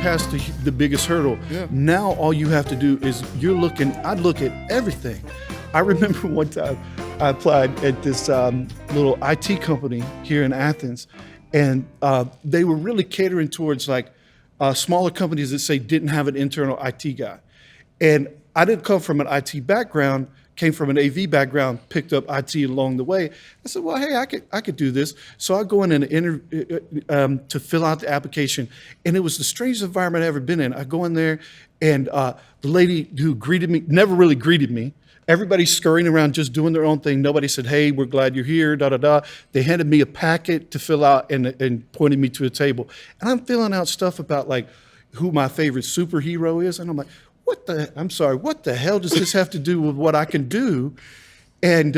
past the biggest hurdle. Yeah. Now all you have to do is I'd look at everything. I remember one time I applied at this little IT company here in Athens, and they were really catering towards like smaller companies that say didn't have an internal IT guy. And I didn't come from an IT background, came from an AV background, picked up IT along the way. I said, well, hey, I could do this. So I go in and to fill out the application, and it was the strangest environment I've ever been in. I go in there, and the lady who greeted me never really greeted me. Everybody's scurrying around just doing their own thing. Nobody said, hey, we're glad you're here, da, da, da. They handed me a packet to fill out and pointed me to a table. And I'm filling out stuff about like who my favorite superhero is. And I'm like, what the hell does this have to do with what I can do? And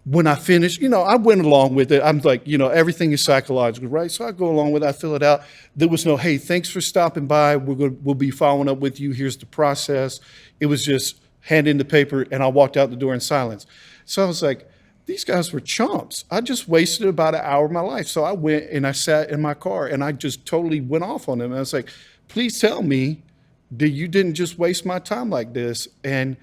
when I finished, I went along with it. I'm like, everything is psychological, right? So I go along with it, I fill it out. There was no, hey, thanks for stopping by. We'll be following up with you. Here's the process. It was just hand in the paper, and I walked out the door in silence. So I was like, these guys were chumps. I just wasted about an hour of my life. So I went and I sat in my car, and I just totally went off on them. And I was like, please tell me that you didn't just waste my time like this. And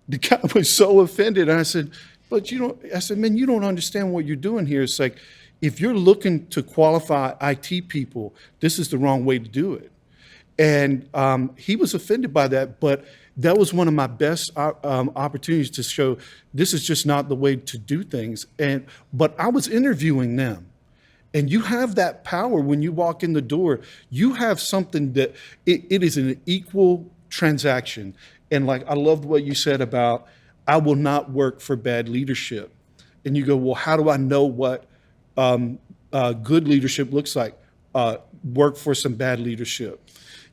the guy was so offended. And I said, man, you don't understand what you're doing here. It's like, if you're looking to qualify IT people, this is the wrong way to do it. And he was offended by that, but that was one of my best opportunities to show this is just not the way to do things. But I was interviewing them. And you have that power when you walk in the door. You have something that it is an equal transaction. And like, I loved what you said about, I will not work for bad leadership. And you go, well, how do I know what good leadership looks like? Work for some bad leadership.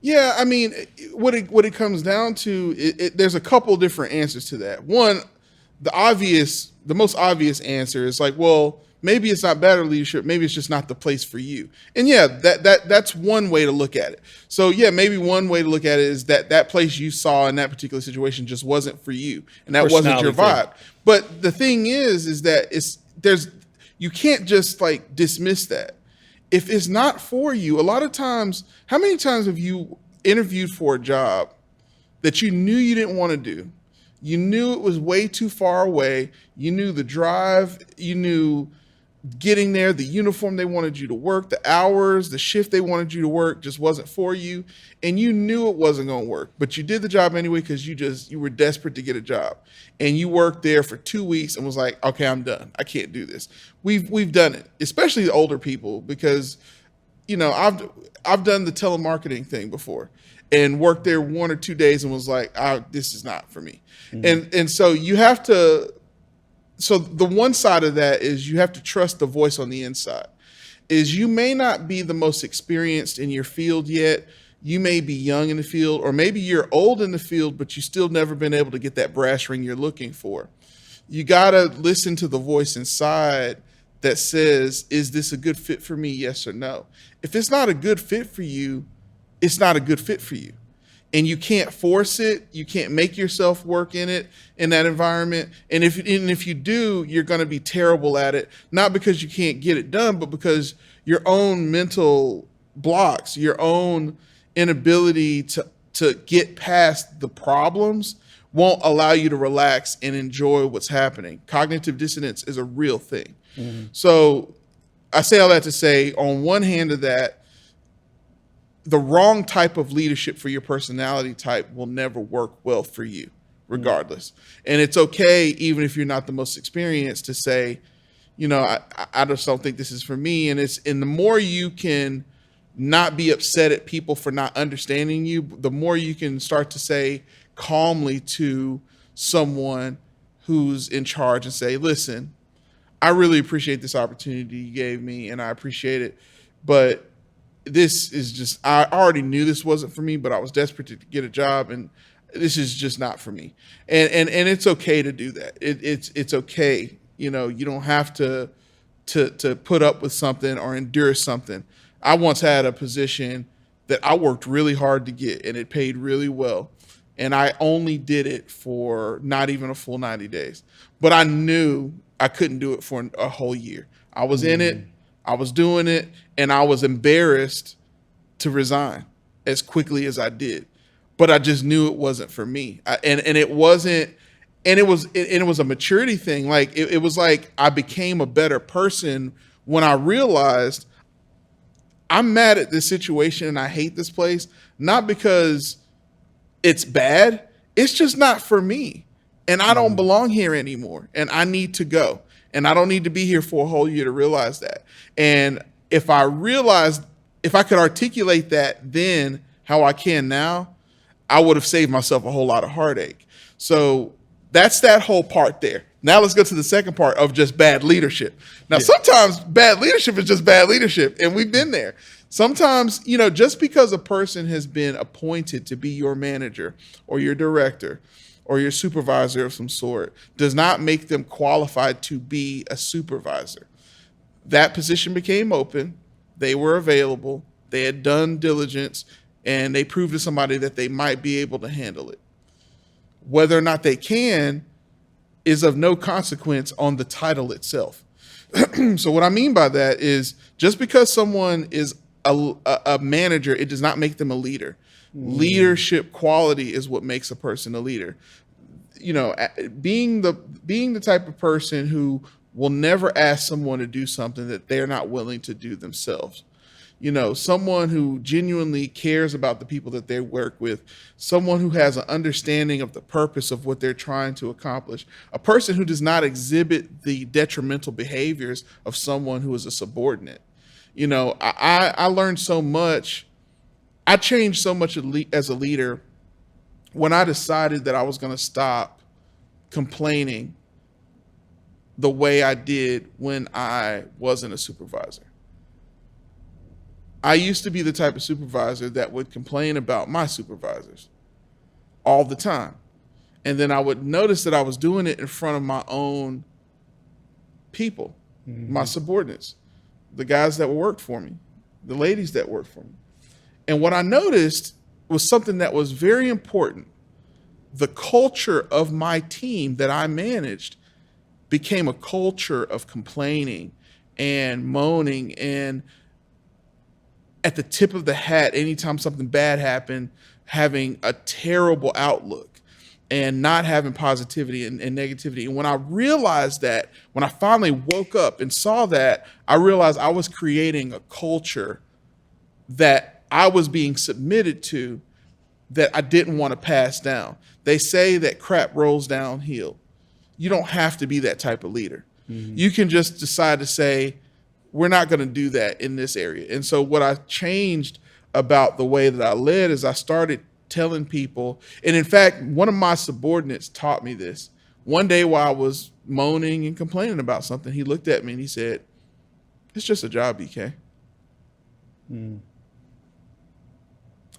Yeah, I mean, what it comes down to, there's a couple different answers to that. One, the most obvious answer is like, well, maybe it's not bad leadership. Maybe it's just not the place for you. And yeah, that's one way to look at it. So yeah, maybe one way to look at it is that place you saw in that particular situation just wasn't for you, and that wasn't your vibe. But the thing is that you can't just like dismiss that. If it's not for you, a lot of times, how many times have you interviewed for a job that you knew you didn't want to do? You knew it was way too far away. You knew the drive, you knew getting there, the uniform they wanted you to work, the hours, the shift they wanted you to work just wasn't for you. And you knew it wasn't going to work, but you did the job anyway because you were desperate to get a job. And you worked there for 2 weeks and was like, okay, I'm done. I can't do this. We've done it, especially the older people, because I've done the telemarketing thing before and worked there 1 or 2 days and was like, this is not for me. Mm-hmm. And so you have to. So the one side of that is you have to trust the voice on the inside. Is you may not be the most experienced in your field yet. You may be young in the field, or maybe you're old in the field, but you still never been able to get that brass ring you're looking for. You got to listen to the voice inside that says, is this a good fit for me? Yes or no. If it's not a good fit for you, it's not a good fit for you. And you can't force it. You can't make yourself work in that environment. And if you do, you're going to be terrible at it, not because you can't get it done, but because your own mental blocks, your own inability to get past the problems won't allow you to relax and enjoy what's happening. Cognitive dissonance is a real thing. Mm-hmm. So I say all that to say, on one hand of that, the wrong type of leadership for your personality type will never work well for you, regardless. And it's okay, even if you're not the most experienced, to say, I just don't think this is for me. And the more you can not be upset at people for not understanding you, the more you can start to say calmly to someone who's in charge and say, listen, I really appreciate this opportunity you gave me, and I appreciate it, but this is just, I already knew this wasn't for me, but I was desperate to get a job, and this is just not for me. And it's okay to do that. It's okay. You don't have to put up with something or endure something. I once had a position that I worked really hard to get, and it paid really well. And I only did it for not even a full 90 days. But I knew I couldn't do it for a whole year. I was in it. I was doing it, and I was embarrassed to resign. as quickly as I did, but I just knew it wasn't for me. And it wasn't, and it was a maturity thing. Like it was like I became a better person when I realized I'm mad at this situation and I hate this place, not because it's bad. It's just not for me. And I don't belong here anymore. And I need to go. And I don't need to be here for a whole year to realize that. And if I realized, if I could articulate that then how I can now, I would have saved myself a whole lot of heartache. So that's that whole part there. Now let's go to the second part of just bad leadership. Now, sometimes bad leadership is just bad leadership, and we've been there. Sometimes, just because a person has been appointed to be your manager or your director or your supervisor of some sort does not make them qualified to be a supervisor. That position became open. They were available. They had done diligence, and they proved to somebody that they might be able to handle it. Whether or not they can is of no consequence on the title itself. So what I mean by that is just because someone is a manager, it does not make them a leader. Leadership quality is what makes a person a leader. Being the type of person who will never ask someone to do something that they're not willing to do themselves. Someone who genuinely cares about the people that they work with, someone who has an understanding of the purpose of what they're trying to accomplish, a person who does not exhibit the detrimental behaviors of someone who is a subordinate. I learned so much. I changed so much as a leader when I decided that I was going to stop complaining the way I did when I wasn't a supervisor. I used to be the type of supervisor that would complain about my supervisors all the time. And then I would notice that I was doing it in front of my own people, my subordinates, the guys that worked for me, the ladies that worked for me. And what I noticed was something that was very important. The culture of my team that I managed became a culture of complaining and moaning and at the tip of the hat anytime something bad happened, having a terrible outlook and not having positivity and negativity. And when I realized that, when I finally woke up and saw that, I realized I was creating a culture that I was being submitted to that I didn't want to pass down. They say that crap rolls downhill. You don't have to be that type of leader. You can just decide to say, we're not going to do that in this area. And so what I changed about the way that I led is I started telling people, and in fact, one of my subordinates taught me this. One day while I was moaning and complaining about something, he looked at me and he said, "It's just a job, BK."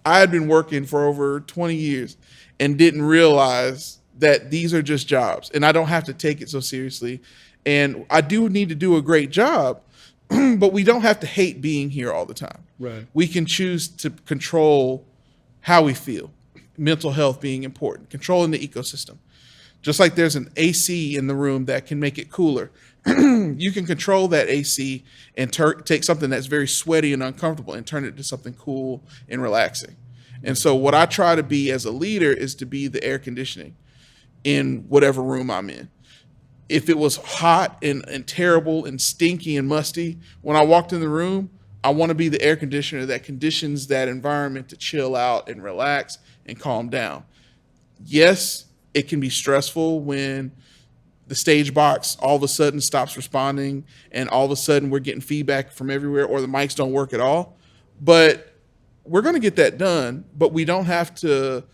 I had been working for over 20 years and didn't realize that these are just jobs and I don't have to take it so seriously. And I do need to do a great job, but we don't have to hate being here all the time. Right. We can choose to control how we feel, mental health being important, controlling the ecosystem. Just like there's an AC in the room that can make it cooler. You can control that AC and take something that's very sweaty and uncomfortable and turn it into something cool and relaxing. And so what I try to be as a leader is to be the air conditioning in whatever room I'm in. If it was hot and terrible and stinky and musty, when I walked in the room, I want to be the air conditioner that conditions that environment to chill out and relax and calm down. Yes, it can be stressful when the stage box all of a sudden stops responding and all of a sudden we're getting feedback from everywhere or the mics don't work at all. But we're going to get that done, but we don't have to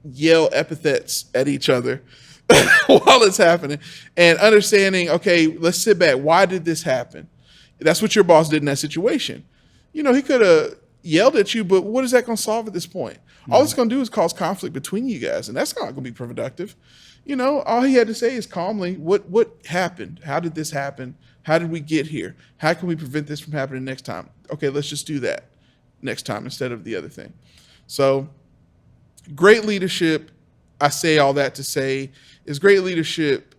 yell epithets at each other while it's happening, and understanding, okay, let's sit back. Why did this happen? That's what your boss did in that situation. He could have yelled at you, but what is that going to solve at this point? All it's going to do is cause conflict between you guys, and that's not going to be productive. All he had to say is calmly, what happened? How did this happen? How did we get here? How can we prevent this from happening next time? Okay, let's just do that next time instead of the other thing. So great leadership, I say all that to say, is great leadership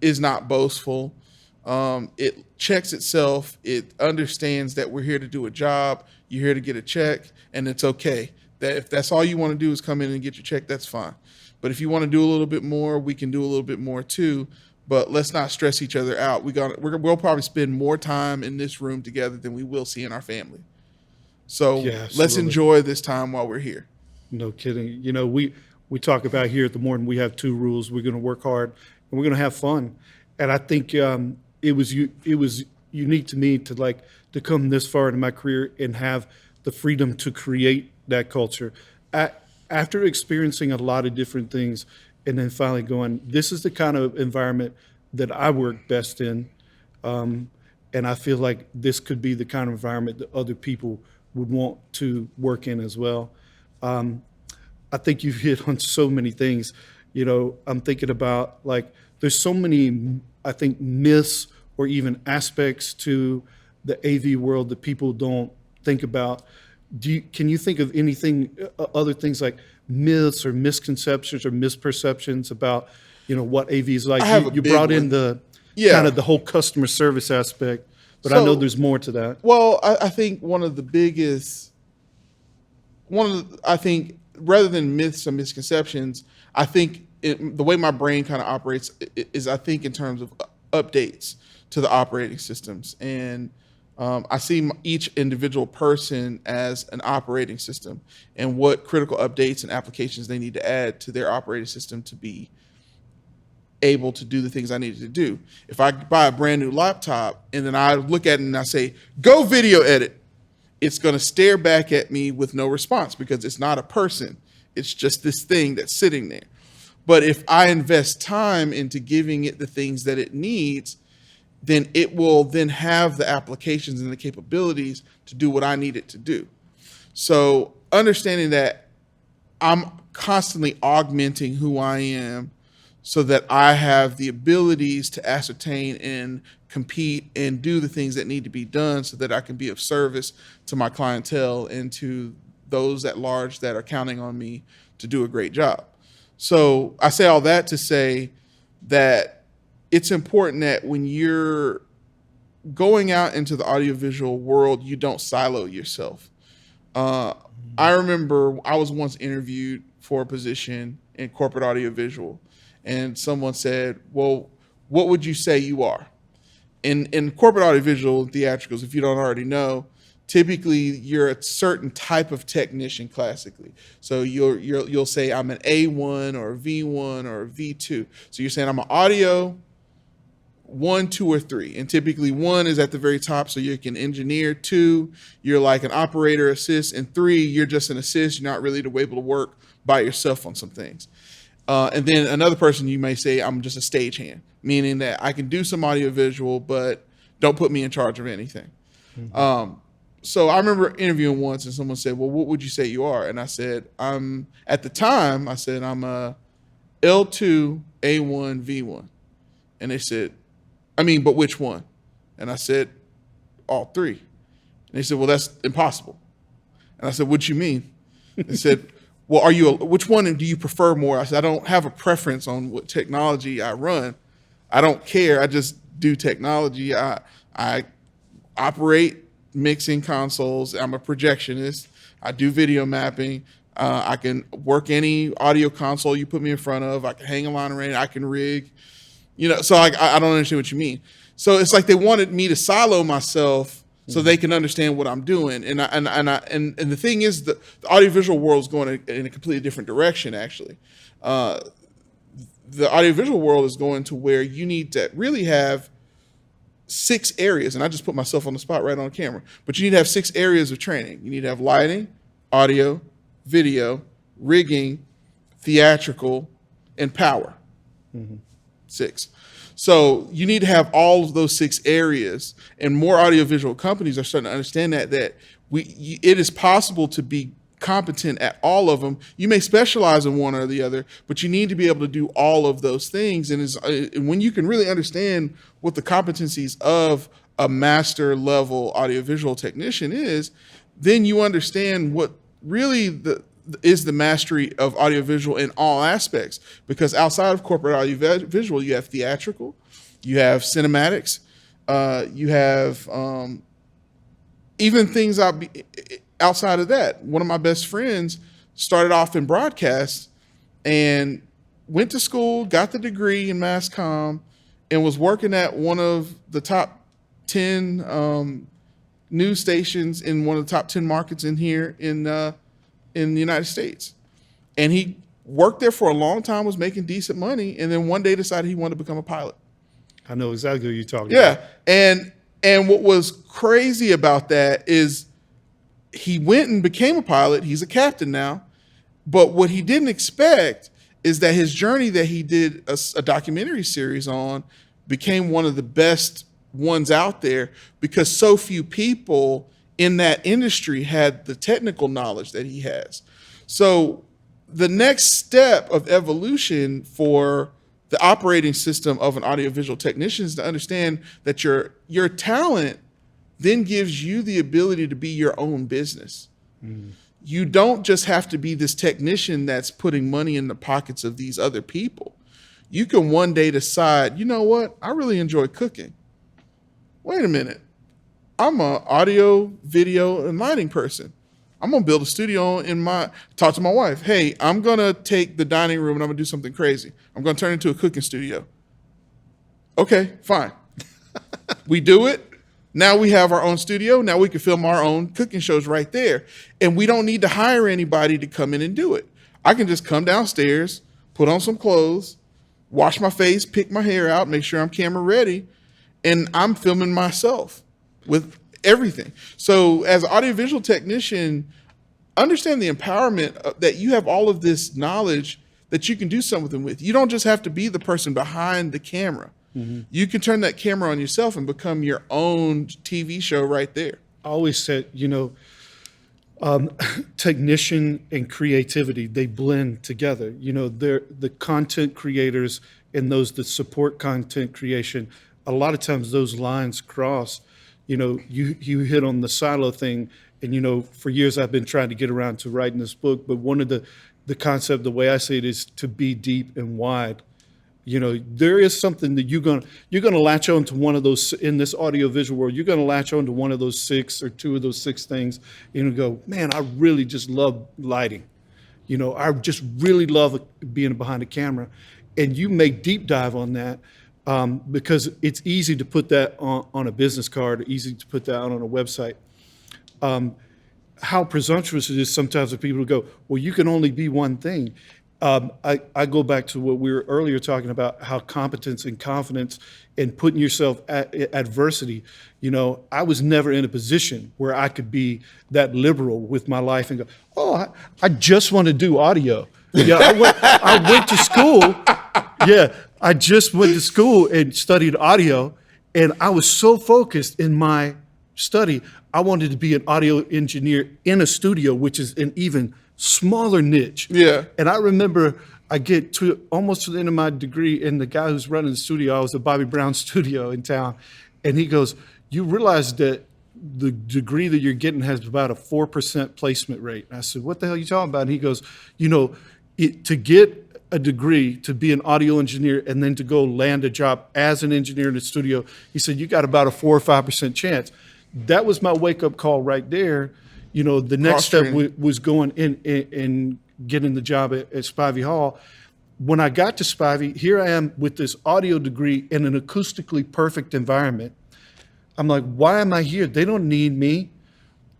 is not boastful. It checks itself. It understands that we're here to do a job. You're here to get a check, and it's okay. That if that's all you want to do is come in and get your check, that's fine. But if you want to do a little bit more, we can do a little bit more too. But let's not stress each other out. We'll probably spend more time in this room together than we will see in our family. So Yeah, let's absolutely. enjoy this time while we're here. No kidding. You know, we talk about here at the Morton, we have two rules. We're going to work hard and we're going to have fun. And I think it was unique to me to come this far in my career and have the freedom to create that culture. After experiencing a lot of different things and then finally going, this is the kind of environment that I work best in. And I feel like this could be the kind of environment that other people would want to work in as well. I think you've hit on so many things. You know, I'm thinking about there's so many, I think, myths or even aspects to the AV world that people don't think about. Can you think of anything, other things like myths or misconceptions or misperceptions about, what AV is like? I have a You big brought in one. the Yeah. kind of the whole customer service aspect, but I know So- there's more to that. Well, I think I think rather than myths or misconceptions, I think the way my brain kind of operates is I think in terms of updates to the operating systems. And I see each individual person as an operating system and what critical updates and applications they need to add to their operating system to be able to do the things I needed to do. If I buy a brand new laptop and then I look at it and I say, go video edit, it's going to stare back at me with no response because it's not a person. It's just this thing that's sitting there. But if I invest time into giving it the things that it needs, then it will then have the applications and the capabilities to do what I need it to do. So understanding that I'm constantly augmenting who I am so that I have the abilities to ascertain and compete and do the things that need to be done so that I can be of service to my clientele and to those at large that are counting on me to do a great job. So I say all that to say that it's important that when you're going out into the audiovisual world, you don't silo yourself. I remember I was once interviewed for a position in corporate audiovisual, and someone said, well, what would you say you are? In corporate audiovisual theatricals, if you don't already know, typically you're a certain type of technician classically. So you'll say I'm an A1 or a V1 or a V2. So you're saying I'm an audio 1, 2, or 3. And typically 1 is at the very top, so you can engineer. 2, you're like an operator assist. And 3, you're just an assist. You're not really able to work by yourself on some things. And then another person, you may say, I'm just a stagehand, meaning that I can do some audio visual, but don't put me in charge of anything. Mm-hmm. So I remember interviewing once and someone said, well, what would you say you are? And I said, at the time, I said, I'm a L2, A1, V1. And they said, but which one? And I said, all 3. And they said, well, that's impossible. And I said, what you mean? They said, well, which one do you prefer more? I said, I don't have a preference on what technology I run. I don't care. I just do technology. I operate mixing consoles. I'm a projectionist. I do video mapping. I can work any audio console you put me in front of. I can hang a line array. I can rig. So I don't understand what you mean. So it's like they wanted me to silo myself so they can understand what I'm doing. And the thing is, the audiovisual world is going in a completely different direction. Actually, the audiovisual world is going to where you need to really have 6 areas. And I just put myself on the spot right on camera. But you need to have 6 areas of training. You need to have lighting, audio, video, rigging, theatrical, and power. Mm-hmm. 6. So you need to have all of those 6 areas, and more audiovisual companies are starting to understand that it is possible to be competent at all of them. You may specialize in one or the other, but you need to be able to do all of those things. And when you can really understand what the competencies of a master level audiovisual technician is, then you understand what really is the mastery of audiovisual in all aspects. Because outside of corporate audiovisual, you have theatrical, you have cinematics, You have even things outside of that. One of my best friends started off in broadcast and went to school, got the degree in mass comm, and was working at one of the top 10 news stations in one of the top 10 markets in here in the United States. And he worked there for a long time, was making decent money, and then one day decided he wanted to become a pilot. I know exactly what you're talking about. Yeah. And what was crazy about that is he went and became a pilot. He's a captain now. But what he didn't expect is that his journey that he did a documentary series on became one of the best ones out there because so few people in that industry had the technical knowledge that he has. So the next step of evolution for the operating system of an audiovisual technician is to understand that your talent then gives you the ability to be your own business. You don't just have to be this technician that's putting money in the pockets of these other people. You can one day decide, you know what? I really enjoy cooking. Wait a minute. I'm an audio, video, and lighting person. I'm going to build a studio talk to my wife. Hey, I'm going to take the dining room and I'm going to do something crazy. I'm going to turn it into a cooking studio. Okay, fine. We do it. Now we have our own studio. Now we can film our own cooking shows right there. And we don't need to hire anybody to come in and do it. I can just come downstairs, put on some clothes, wash my face, pick my hair out, make sure I'm camera ready, and I'm filming myself with everything. So as an audiovisual technician, understand the empowerment that you have all of this knowledge that you can do something with. You don't just have to be the person behind the camera. Mm-hmm. You can turn that camera on yourself and become your own TV show right there. I always said, technician and creativity, they blend together. They're the content creators and those that support content creation. A lot of times those lines cross. You hit on the silo thing, and for years I've been trying to get around to writing this book, but one of the concept, the way I say it, is to be deep and wide. There is something that you're gonna latch on to one of those in this audiovisual world. You're gonna latch on to one of those 6 or 2 of those 6 things, and go, man, I really just love lighting. I just really love being behind the camera, and you may deep dive on that. Because it's easy to put that on a business card, or easy to put that out on a website. How presumptuous it is sometimes for people to go, well, you can only be one thing. I go back to what we were earlier talking about, how competence and confidence and putting yourself at adversity. I was never in a position where I could be that liberal with my life and go, oh, I just want to do audio. Yeah, I went to school. Yeah, I just went to school and studied audio, and I was so focused in my study. I wanted to be an audio engineer in a studio, which is an even smaller niche. Yeah. And I remember I get almost to the end of my degree, and the guy who's running the studio, I was at Bobby Brown's studio in town, and he goes, you realize that the degree that you're getting has about a 4% placement rate. And I said, what the hell are you talking about? And he goes, to get a degree to be an audio engineer and then to go land a job as an engineer in the studio, he said, you got about a 4 or 5% chance. That was my wake-up call right there. The next step was going in and getting the job at Spivey Hall. When I got to Spivey, here I am with this audio degree in an acoustically perfect environment. I'm like, why am I here? They don't need me.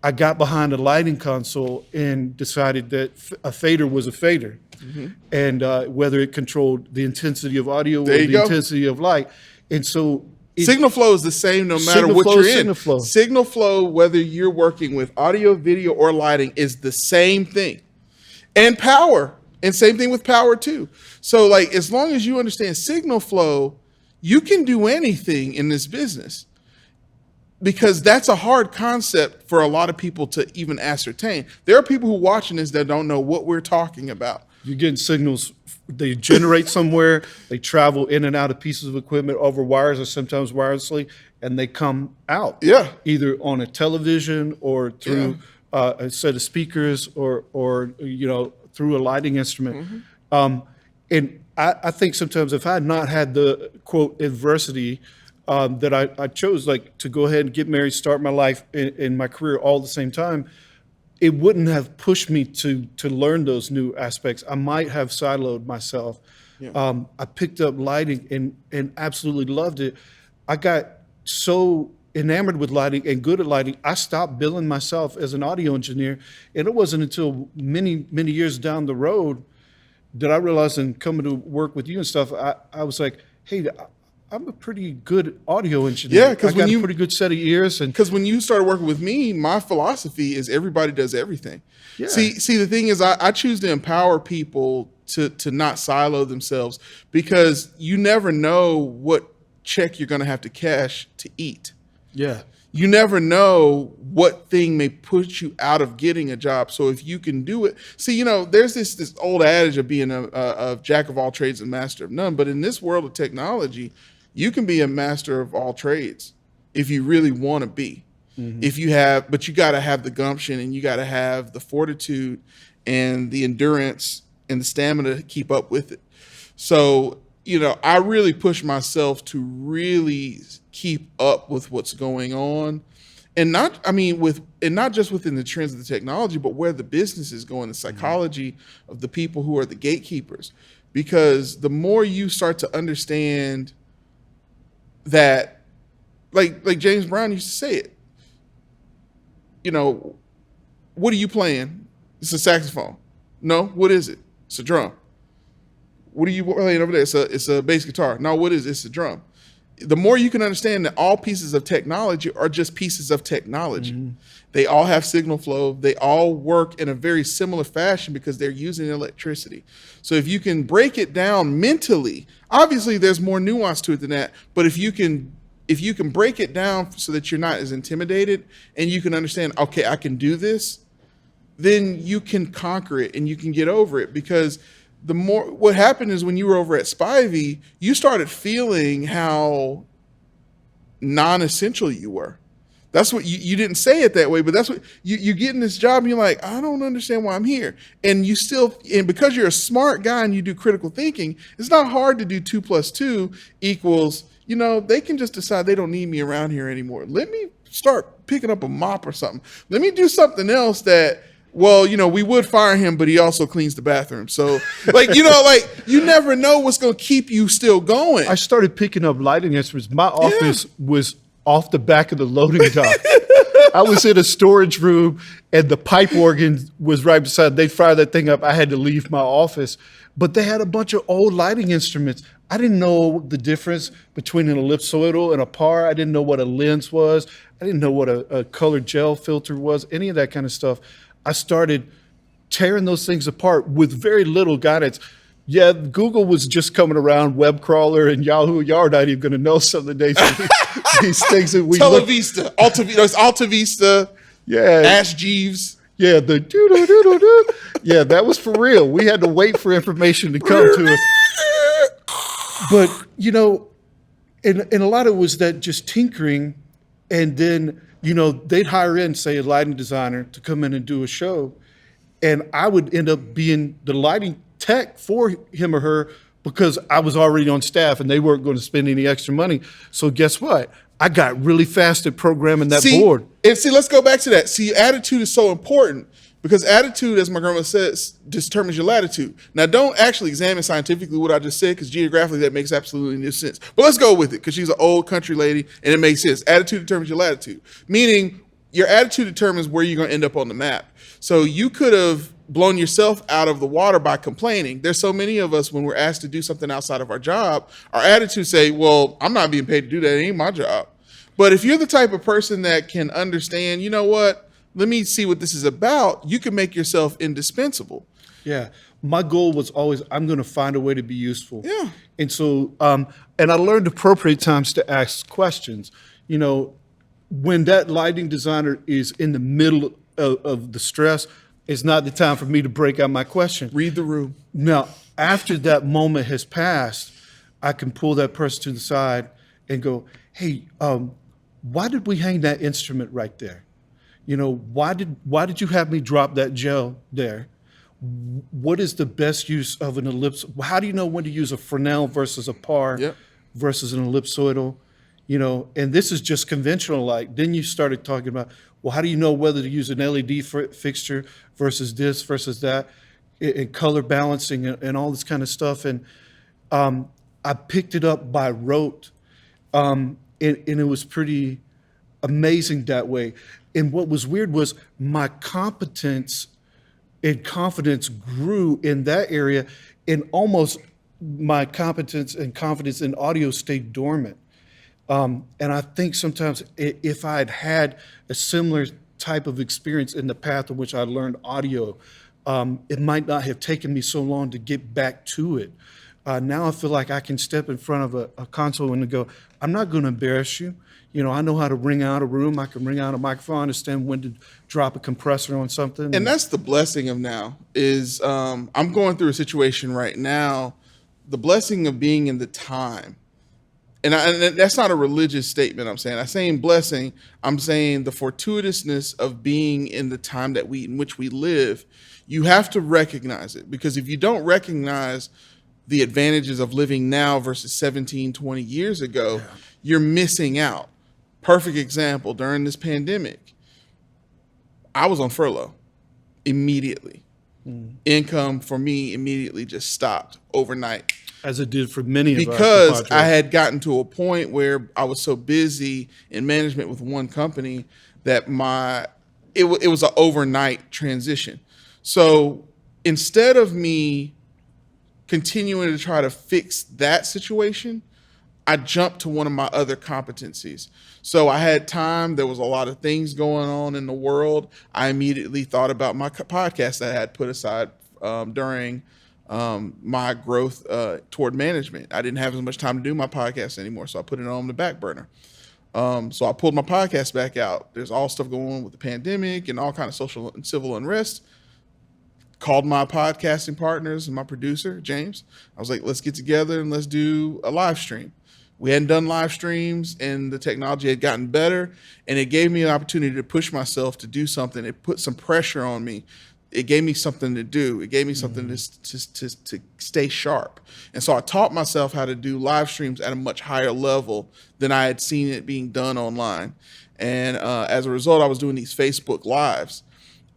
I got behind a lighting console and decided that a fader was a fader. Mm-hmm. And whether it controlled the intensity of audio or the intensity of light. And so signal flow is the same no matter what you're in. Signal flow, whether you're working with audio, video, or lighting, is the same thing. And power. And same thing with power too. So as long as you understand signal flow, you can do anything in this business. Because that's a hard concept for a lot of people to even ascertain. There are people who are watching this that don't know what we're talking about. You're getting signals, they generate somewhere, they travel in and out of pieces of equipment over wires or sometimes wirelessly, and they come out. Yeah. Either on a television or through a set of speakers or through a lighting instrument. Mm-hmm. And I think sometimes if I had not had the, quote, adversity that I chose like to go ahead and get married, start my life and my career all at the same time, it wouldn't have pushed me to learn those new aspects. I might have siloed myself. Yeah. I picked up lighting and absolutely loved it. I got so enamored with lighting and good at lighting, I stopped billing myself as an audio engineer. And it wasn't until many, many years down the road that I realized, in coming to work with you and stuff, I was like, hey, I'm a pretty good audio engineer. Yeah, because I got a pretty good set of ears. And because when you started working with me, my philosophy is everybody does everything. Yeah. See, the thing is, I choose to empower people to not silo themselves, because you never know what check you're going to have to cash to eat. yeah, You never know what thing may put you out of getting a job. So if you can do it, see, there's this old adage of being a jack of all trades and master of none. But in this world of technology, you can be a master of all trades if you really want to be. Mm-hmm. But you got to have the gumption, and you got to have the fortitude and the endurance and the stamina to keep up with it. So, I really push myself to really keep up with what's going on, and not just within the trends of the technology, but where the business is going, the psychology of the people who are the gatekeepers. Because the more you start to understand that, like James Brown used to say it, what are you playing? It's a saxophone. No, what is it? It's a drum. What are you playing over there? It's a bass guitar. No, what is it? It's a drum. The more you can understand that all pieces of technology are just pieces of technology. Mm-hmm. They all have signal flow. They all work in a very similar fashion because they're using electricity. So if you can break it down mentally, obviously there's more nuance to it than that, but if you can break it down so that you're not as intimidated and you can understand, okay, I can do this, then you can conquer it and you can get over it. Because what happened is, when you were over at Spivey, you started feeling how non-essential you were. That's what you didn't say it that way, but that's what you get in this job and you're like, I don't understand why I'm here. And because you're a smart guy and you do critical thinking, it's not hard to do 2 + 2 equals, they can just decide they don't need me around here anymore. Let me start picking up a mop or something. Let me do something else that, we would fire him, but he also cleans the bathroom. So, you never know what's going to keep you still going. I started picking up lighting instruments. My office was off the back of the loading dock. I was in a storage room, and the pipe organ was right beside. They'd fire that thing up. I had to leave my office. But they had a bunch of old lighting instruments. I didn't know the difference between an ellipsoidal and a par. I didn't know what a lens was. I didn't know what a color gel filter was, any of that kind of stuff. I started tearing those things apart with very little guidance. Yeah, Google was just coming around, web crawler and Yahoo. Y'all are not even going to know some of the names of these things that we Televista, Alta Vista, Ask Jeeves. Yeah, the doo-doo-doo-doo-doo. Yeah, that was for real. We had to wait for information to come to us. But, and a lot of it was that just tinkering, and then, they'd hire in, say, a lighting designer to come in and do a show, and I would end up being the lighting tech for him or her because I was already on staff and they weren't going to spend any extra money. So guess what? I got really fast at programming that board. And let's go back to that. See, attitude is so important, because attitude, as my grandma says, determines your latitude. Now, don't actually examine scientifically what I just said, because geographically that makes absolutely no sense. But let's go with it, because she's an old country lady and it makes sense. Attitude determines your latitude, meaning your attitude determines where you're going to end up on the map. So you could have blown yourself out of the water by complaining. There's so many of us, when we're asked to do something outside of our job, our attitude say, well, I'm not being paid to do that. It ain't my job. But if you're the type of person that can understand, you know what, let me see what this is about, you can make yourself indispensable. Yeah. My goal was always, I'm going to find a way to be useful. Yeah. And so, and I learned appropriate times to ask questions. When that lighting designer is in the middle of the stress, it's not the time for me to break out my question. Read the room. Now, after that moment has passed, I can pull that person to the side and go, hey, why did we hang that instrument right there? Why did you have me drop that gel there? What is the best use of an ellipse? How do you know when to use a Fresnel versus a par versus an ellipsoidal? And this is just conventional light. Then you started talking about, well, how do you know whether to use an LED fixture versus this versus that, and color balancing and all this kind of stuff. And I picked it up by rote, and it was pretty amazing that way. And what was weird was my competence and confidence grew in that area, and almost my competence and confidence in audio stayed dormant. And I think sometimes if I had had a similar type of experience in the path in which I learned audio, it might not have taken me so long to get back to it. Now I feel like I can step in front of a console and go, I'm not going to embarrass you. I know how to ring out a room. I can ring out a microphone. I understand when to drop a compressor on something. And that's the blessing of now is I'm going through a situation right now, the blessing of being in the time. And that's not a religious statement I'm saying. I'm saying blessing. I'm saying the fortuitousness of being in the time in which we live. You have to recognize it, because if you don't recognize the advantages of living now versus 17, 20 years ago, you're missing out. Perfect example, during this pandemic, I was on furlough immediately. Income for me immediately just stopped overnight. As it did for many of us. Because I had gotten to a point where I was so busy in management with one company that it was an overnight transition. So instead of me continuing to try to fix that situation, I jumped to one of my other competencies. So I had time. There was a lot of things going on in the world. I immediately thought about my podcast that I had put aside during my growth toward management. I didn't have as much time to do my podcast anymore, so I put it on the back burner. So I pulled my podcast back out. There's all stuff going on with the pandemic and all kind of social and civil unrest. Called my podcasting partners and my producer, James. I was like, let's get together and let's do a live stream. We hadn't done live streams, and the technology had gotten better, and it gave me an opportunity to push myself to do something. It put some pressure on me. It gave me something to do. It gave me something to stay sharp. And so I taught myself how to do live streams at a much higher level than I had seen it being done online. And as a result, I was doing these Facebook Lives.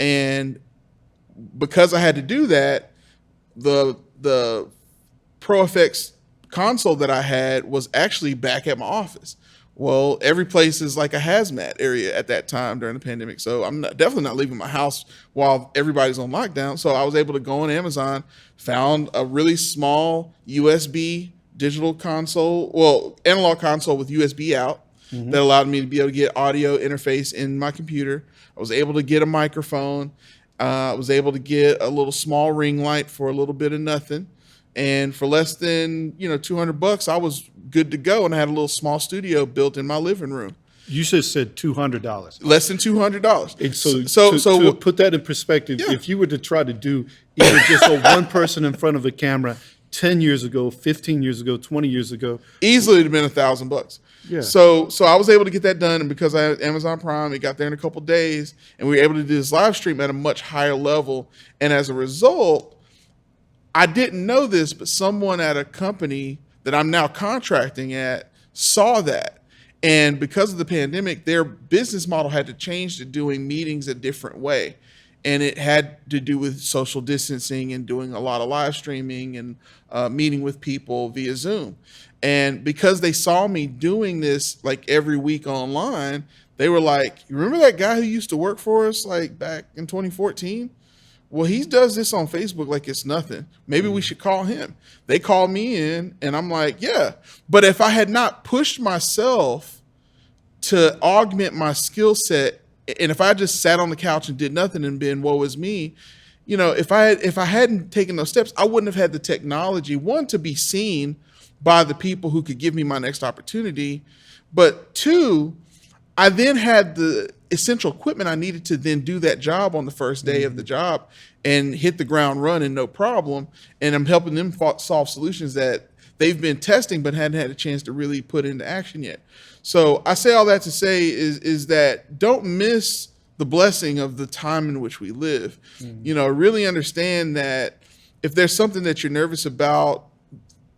And because I had to do that, the Pro Effects console that I had was actually back at my office. Well, every place is like a hazmat area at that time during the pandemic. So I'm definitely not leaving my house while everybody's on lockdown. So I was able to go on Amazon, found a really small USB digital console, analog console with USB out that allowed me to be able to get audio interface in my computer. I was able to get a microphone. I was able to get a little small ring light for a little bit of nothing. And for less than, $200, I was good to go. And I had a little small studio built in my living room. You just said $200. Less than $200. And so to put that in perspective, if you were to try to do even just a one person in front of a camera 10 years ago, 15 years ago, 20 years ago, easily it'd have been $1,000. Yeah. So I was able to get that done, and because I had Amazon Prime, it got there in a couple of days, and we were able to do this live stream at a much higher level. And as a result, I didn't know this, but someone at a company that I'm now contracting at saw that. And because of the pandemic, their business model had to change to doing meetings a different way. And it had to do with social distancing and doing a lot of live streaming and meeting with people via Zoom. And because they saw me doing this like every week online, they were like, you remember that guy who used to work for us like back in 2014? Well, he does this on Facebook like it's nothing. Maybe we should call him. They called me in, and I'm like, yeah. But if I had not pushed myself to augment my skill set, and if I just sat on the couch and did nothing and been woe is me, if I hadn't taken those steps, I wouldn't have had the technology, one, to be seen by the people who could give me my next opportunity, but two, I then had the essential equipment I needed to then do that job on the first day of the job and hit the ground running, no problem. And I'm helping them solve solutions that they've been testing but hadn't had a chance to really put into action yet. So I say all that to say is that don't miss the blessing of the time in which we live. Really understand that if there's something that you're nervous about,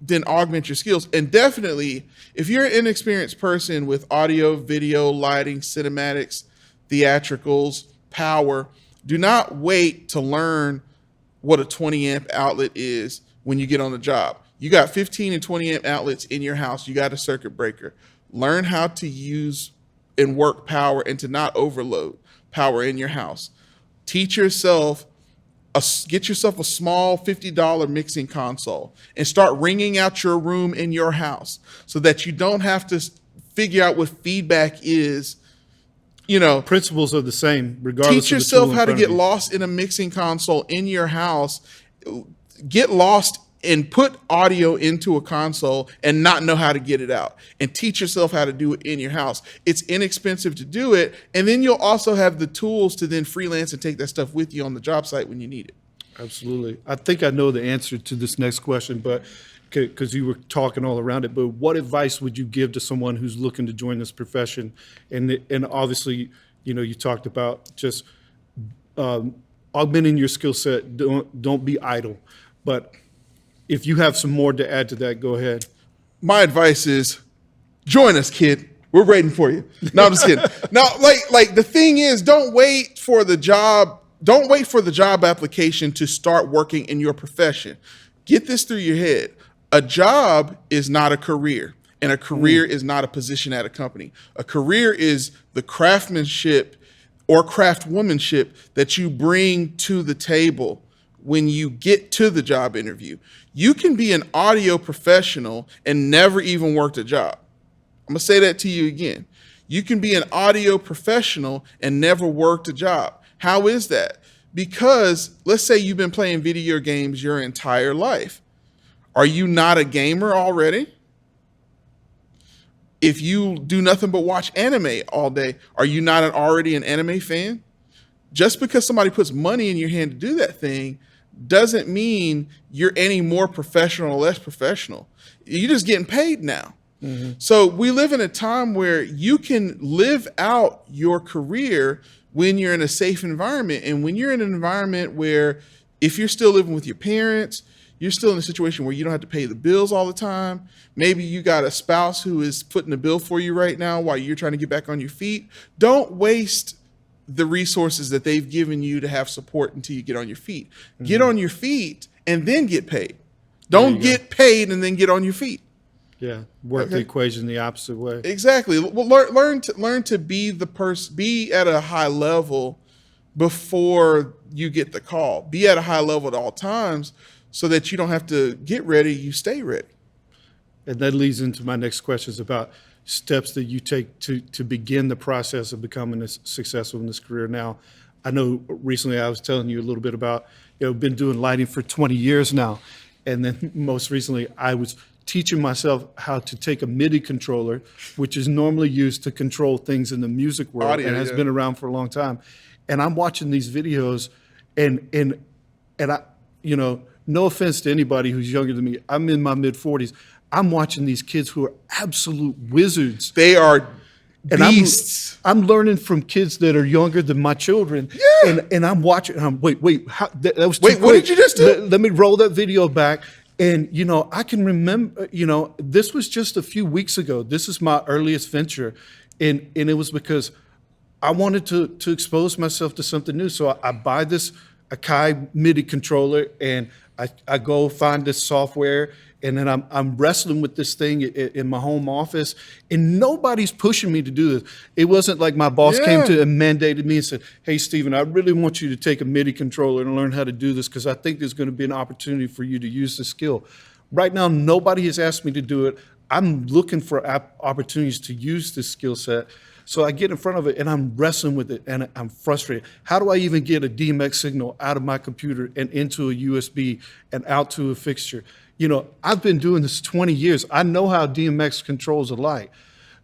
then augment your skills. And definitely, if you're an inexperienced person with audio, video, lighting, cinematics, theatricals, power, do not wait to learn what a 20 amp outlet is when you get on the job. You got 15 and 20 amp outlets in your house. You got a circuit breaker. Learn how to use and work power and to not overload power in your house. Teach yourself, get yourself a small $50 mixing console and start ringing out your room in your house so that you don't have to figure out what feedback is. Principles are the same regardless. Teach yourself how to get lost in a mixing console in your house. Get lost and put audio into a console and not know how to get it out, and teach yourself how to do it in your house. It's inexpensive to do it. And then you'll also have the tools to then freelance and take that stuff with you on the job site when you need it. Absolutely. I think I know the answer to this next question, but because you were talking all around it, but what advice would you give to someone who's looking to join this profession? And obviously, you talked about just augmenting your skill set. Don't be idle. But if you have some more to add to that, go ahead. My advice is join us, kid. We're waiting for you. No, I'm just kidding. No, like the thing is, don't wait for the job application to start working in your profession. Get this through your head. A job is not a career, and a career is not a position at a company. A career is the craftsmanship or craftwomanship that you bring to the table when you get to the job interview. You can be an audio professional and never even worked a job. I'm gonna say that to you again. You can be an audio professional and never worked a job. How is that? Because let's say you've been playing video games your entire life. Are you not a gamer already? If you do nothing but watch anime all day, are you not already an anime fan? Just because somebody puts money in your hand to do that thing doesn't mean you're any more professional or less professional. You're just getting paid now. Mm-hmm. So we live in a time where you can live out your career when you're in a safe environment. And when you're in an environment where if you're still living with your parents, you're still in a situation where you don't have to pay the bills all the time. Maybe you got a spouse who is footing the bill for you right now while you're trying to get back on your feet. Don't waste the resources that they've given you to have support until you get on your feet. Mm-hmm. Get on your feet and then get paid. Don't get paid and then get on your feet. Yeah, work the equation the opposite way. Exactly. Well, learn to be the person, be at a high level before you get the call. Be at a high level at all times so that you don't have to get ready, you stay ready. And that leads into my next questions about steps that you take to begin the process of becoming successful in this career. Now, I know recently I was telling you a little bit about, been doing lighting for 20 years now. And then most recently I was teaching myself how to take a MIDI controller, which is normally used to control things in the music world. Audio, and has been around for a long time. And I'm watching these videos and I, no offense to anybody who's younger than me, I'm in my mid-40s. I'm watching these kids who are absolute wizards. They are beasts. I'm learning from kids that are younger than my children. Yeah. And I'm watching, and I'm, wait, how, that was too quick. What did you just do? Let me roll that video back. And, I can remember, this was just a few weeks ago. This is my earliest venture. And it was because I wanted to expose myself to something new. So I buy this Akai MIDI controller and I go find this software, and then I'm wrestling with this thing in my home office, and nobody's pushing me to do this. It wasn't like my boss came to and mandated me and said, "Hey, Stephen, I really want you to take a MIDI controller and learn how to do this because I think there's going to be an opportunity for you to use the skill." Right now, nobody has asked me to do it. I'm looking for opportunities to use this skill set. So I get in front of it and I'm wrestling with it and I'm frustrated. How do I even get a DMX signal out of my computer and into a USB and out to a fixture? I've been doing this 20 years. I know how DMX controls a light.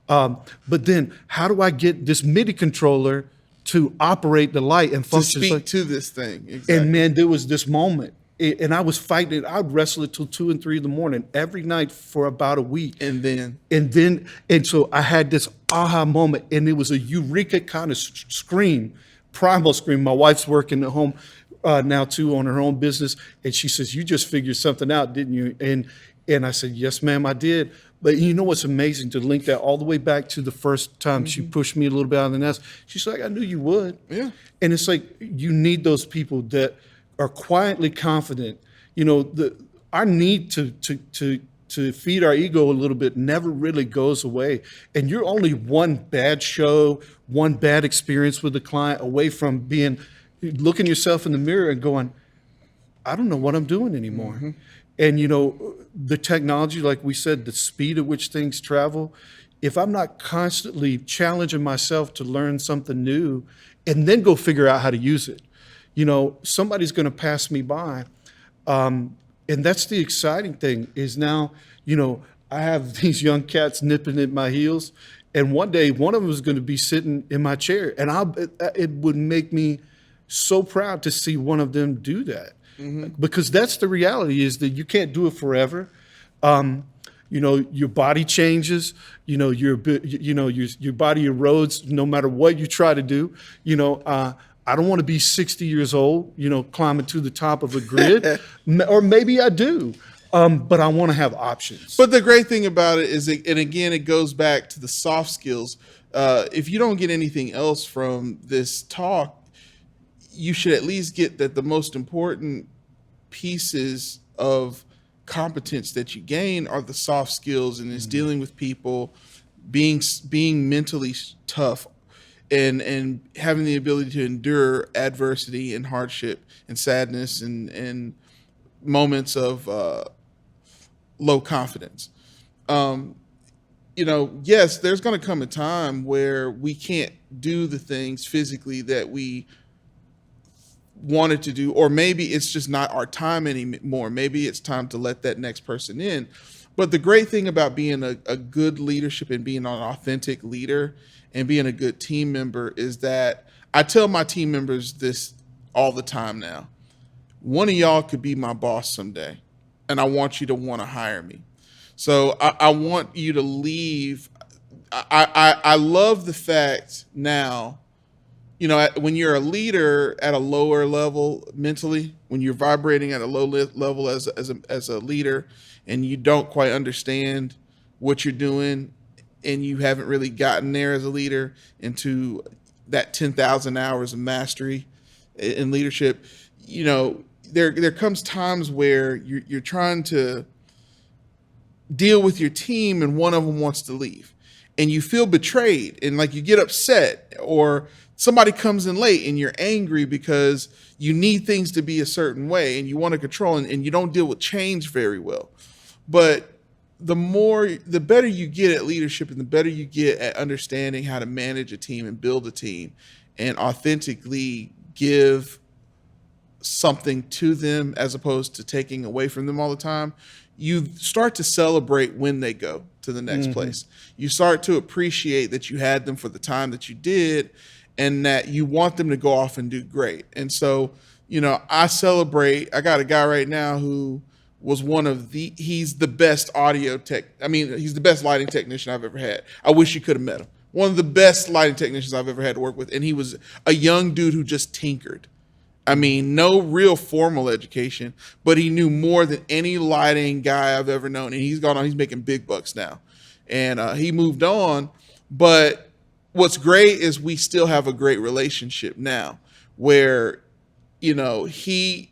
But then how do I get this MIDI controller to operate the light and function? To speak to this thing. Exactly. And man, there was this moment. And I was fighting it. I'd wrestle it till 2 and 3 in the morning every night for about a week. And so I had this aha moment, and it was a eureka kind of scream, primal scream. My wife's working at home now too on her own business, and she says, "You just figured something out, didn't you?" And And I said, yes, ma'am, I did. But you know what's amazing, to link that all the way back to the first time she pushed me a little bit out of the nest. She's like, I knew you would. Yeah. And it's like, you need those people that are quietly confident. You know, our need to feed our ego a little bit never really goes away. And you're only one bad show, one bad experience with the client away from looking yourself in the mirror and going, I don't know what I'm doing anymore. And, you know, the technology, like we said, the speed at which things travel, if I'm not constantly challenging myself to learn something new and then go figure out how to use it, you know, somebody's going to pass me by. And that's the exciting thing is now, you know, I have these young cats nipping at my heels. And one day, one of them is going to be sitting in my chair. And it would make me so proud to see one of them do that. Because that's the reality, is that you can't do it forever. You know, your body changes, you know, your body erodes no matter what you try to do. You know, I don't want to be 60 years old, you know, climbing to the top of a grid, or maybe I do. But I want to have options. But the great thing about it is, and again, it goes back to the soft skills. If you don't get anything else from this talk, you should at least get that the most important pieces of competence that you gain are the soft skills, and it's dealing with people, being mentally tough, and having the ability to endure adversity and hardship and sadness and moments of low confidence. You know, yes, there's going to come a time where we can't do the things physically that we wanted to do, or maybe it's just not our time anymore. Maybe it's time to let that next person in. But the great thing about being a good leadership and being an authentic leader and being a good team member is that I tell my team members this all the time now. One of y'all could be my boss someday, and I want you to want to hire me. So I want you to leave. I love the fact now, you know, when you're a leader at a lower level mentally, when you're vibrating at a low level as a leader, and you don't quite understand what you're doing, and you haven't really gotten there as a leader into that 10,000 hours of mastery in leadership, you know, there comes times where you're trying to deal with your team and one of them wants to leave, and you feel betrayed, and like you get upset, or somebody comes in late and you're angry because you need things to be a certain way and you want to control, and you don't deal with change very well. But the better you get at leadership, and the better you get at understanding how to manage a team and build a team and authentically give something to them as opposed to taking away from them all the time, you start to celebrate when they go to the next place. You start to appreciate that you had them for the time that you did, and that you want them to go off and do great. And so, you know, I celebrate. I got a guy right now who was he's the best he's the best lighting technician I've ever had. I wish you could have met him. One of the best lighting technicians I've ever had to work with. And he was a young dude who just tinkered. I mean, no real formal education, but he knew more than any lighting guy I've ever known. And he's making big bucks now. And he moved on. But what's great is we still have a great relationship now, where, you know, he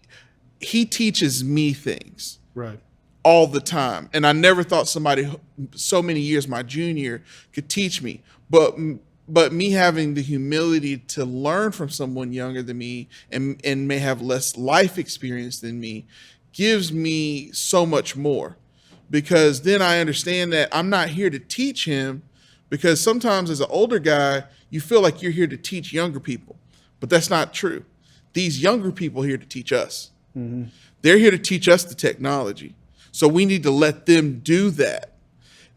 teaches me things. Right. All the time. And I never thought somebody so many years my junior could teach me. But me having the humility to learn from someone younger than me and may have less life experience than me gives me so much more, because then I understand that I'm not here to teach him, because sometimes as an older guy, you feel like you're here to teach younger people, but that's not true. These younger people are here to teach us. They're here to teach us the technology. So we need to let them do that.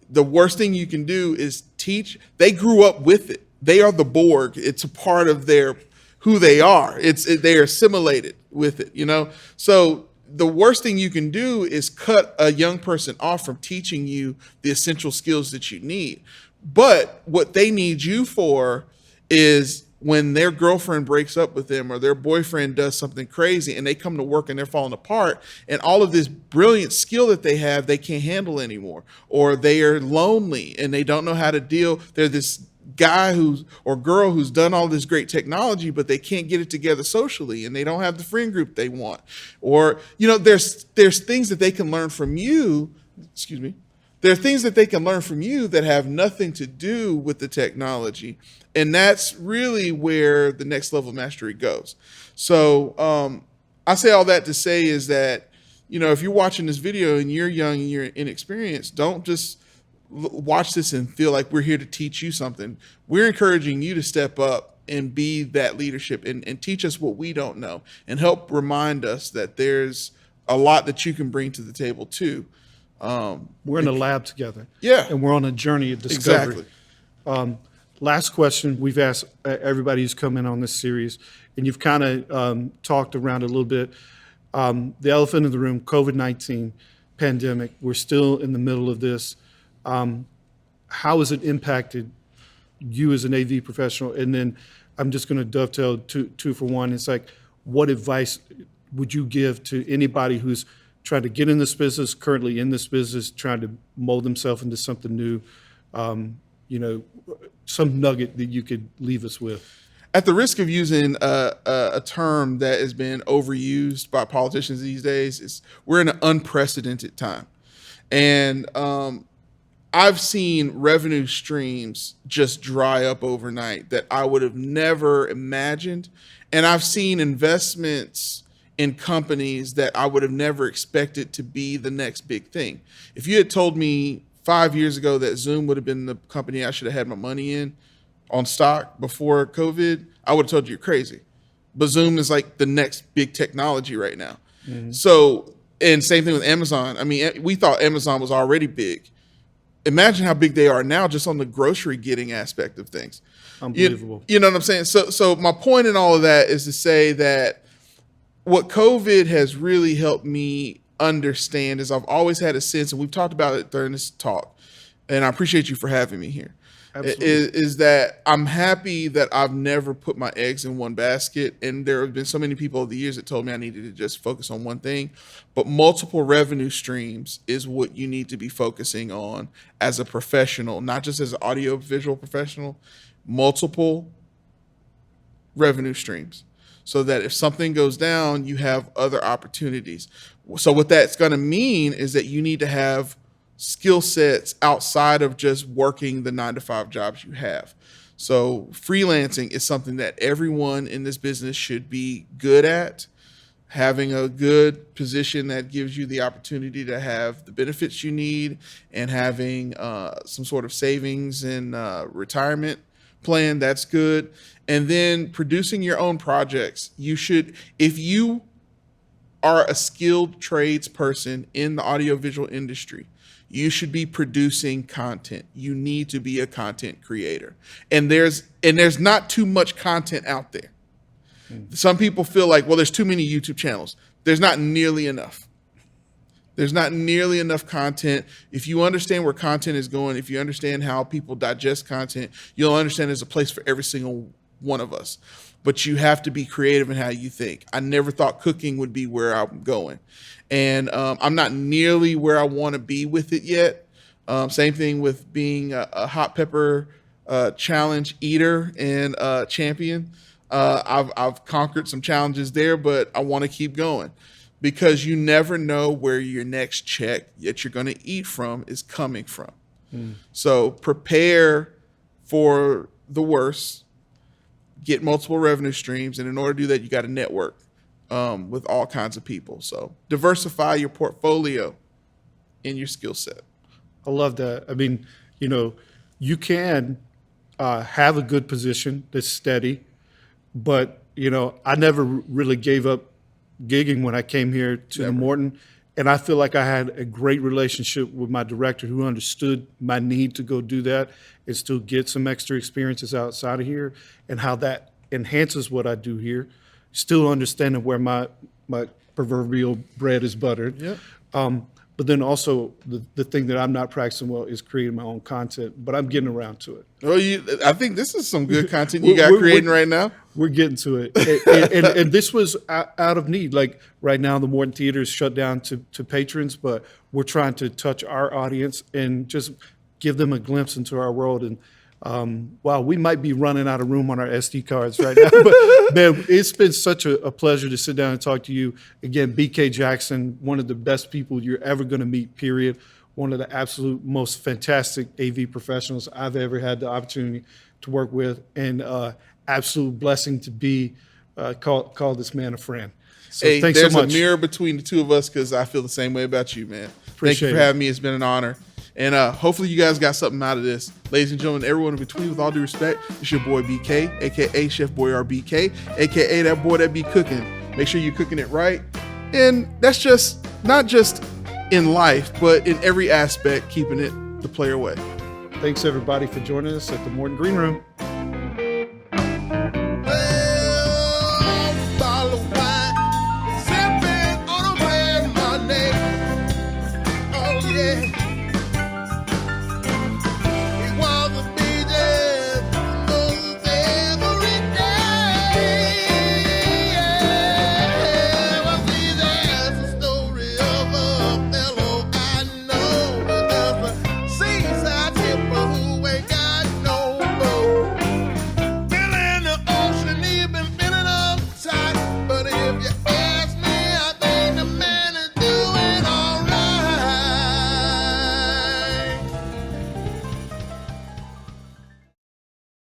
The worst thing you can do is teach. They grew up with it. They are the Borg. It's a part of who they are. They are assimilated with it, you know? So the worst thing you can do is cut a young person off from teaching you the essential skills that you need. But what they need you for is when their girlfriend breaks up with them or their boyfriend does something crazy and they come to work and they're falling apart, and all of this brilliant skill that they have, they can't handle anymore, or they are lonely and they don't know how to deal. They're this guy or girl who's done all this great technology, but they can't get it together socially and they don't have the friend group they want. Or, there's things that they can learn from you. Excuse me. There are things that they can learn from you that have nothing to do with the technology. And that's really where the next level of mastery goes. So I say all that to say is that, if you're watching this video and you're young and you're inexperienced, don't just watch this and feel like we're here to teach you something. We're encouraging you to step up and be that leadership and teach us what we don't know and help remind us that there's a lot that you can bring to the table too. We're in a lab together. Yeah. And we're on a journey of discovery. Exactly. Last question we've asked everybody who's come in on this series, and you've kind of talked around it a little bit. The elephant in the room, COVID-19 pandemic. We're still in the middle of this. How has it impacted you as an AV professional? And then I'm just going to dovetail two for one. It's like, what advice would you give to anybody who's trying to get in this business, currently in this business, trying to mold themselves into something new? Some nugget that you could leave us with. At the risk of using a term that has been overused by politicians these days, we're in an unprecedented time. And I've seen revenue streams just dry up overnight that I would have never imagined. And I've seen investments in companies that I would have never expected to be the next big thing. If you had told me 5 years ago that Zoom would have been the company I should have had my money in on stock before COVID, I would have told you you're crazy. But Zoom is like the next big technology right now. Mm-hmm. So, and same thing with Amazon. I mean, we thought Amazon was already big. Imagine how big they are now just on the grocery getting aspect of things. Unbelievable. You know what I'm saying? So my point in all of that is to say that what COVID has really helped me understand is I've always had a sense, and we've talked about it during this talk, and I appreciate you for having me here. Absolutely. Is that I'm happy that I've never put my eggs in one basket. And there have been so many people over the years that told me I needed to just focus on one thing. But multiple revenue streams is what you need to be focusing on as a professional, not just as an audiovisual professional, multiple revenue streams. So that if something goes down, you have other opportunities. So what that's going to mean is that you need to have skill sets outside of just working the 9-to-5 jobs you have. So freelancing is something that everyone in this business should be good at. Having a good position that gives you the opportunity to have the benefits you need, and having some sort of savings and retirement plan, that's good. And then producing your own projects. You should, if you are a skilled tradesperson in the audiovisual industry, you should be producing content. You need to be a content creator. And there's not too much content out there. Some people feel like, well, there's too many YouTube channels. There's not nearly enough. There's not nearly enough content. If you understand where content is going, if you understand how people digest content, you'll understand there's a place for every single one of us. But you have to be creative in how you think. I never thought cooking would be where I'm going. And I'm not nearly where I want to be with it yet. Same thing with being a hot pepper challenge eater and champion. I've conquered some challenges there, but I want to keep going, because you never know where your next check that you're going to eat from is coming from. So prepare for the worst. Get multiple revenue streams, and in order to do that, you got to network with all kinds of people. So diversify your portfolio and your skill set. I love that. I mean, you can have a good position that's steady, but I never really gave up gigging when I came here to the Morton, and I feel like I had a great relationship with my director, who understood my need to go do that and still get some extra experiences outside of here, and how that enhances what I do here, still understanding where my proverbial bread is buttered. Yep. But then also the thing that I'm not practicing well is creating my own content, but I'm getting around to it. Well, I think this is some good content you got creating right now. We're getting to it. And this was out of need. Like right now, the Morton Theater is shut down to patrons, but we're trying to touch our audience and just give them a glimpse into our world. And wow, we might be running out of room on our SD cards right now. But man, it's been such a pleasure to sit down and talk to you. Again, BK Jackson, one of the best people you're ever going to meet, period. One of the absolute most fantastic AV professionals I've ever had the opportunity to work with, and absolute blessing to be call this man a friend. So hey, thanks there's so much. a mirror between the two of us because I feel the same way about you, man. Thank you for having me. It's been an honor. And hopefully you guys got something out of this. Ladies and gentlemen, everyone in between, with all due respect, it's your boy BK, a.k.a. Chef Boyard BK, a.k.a. that boy that be cooking. Make sure you're cooking it right. And that's just not just in life, but in every aspect, keeping it the player way. Thanks, everybody, for joining us at the Morton Green Room.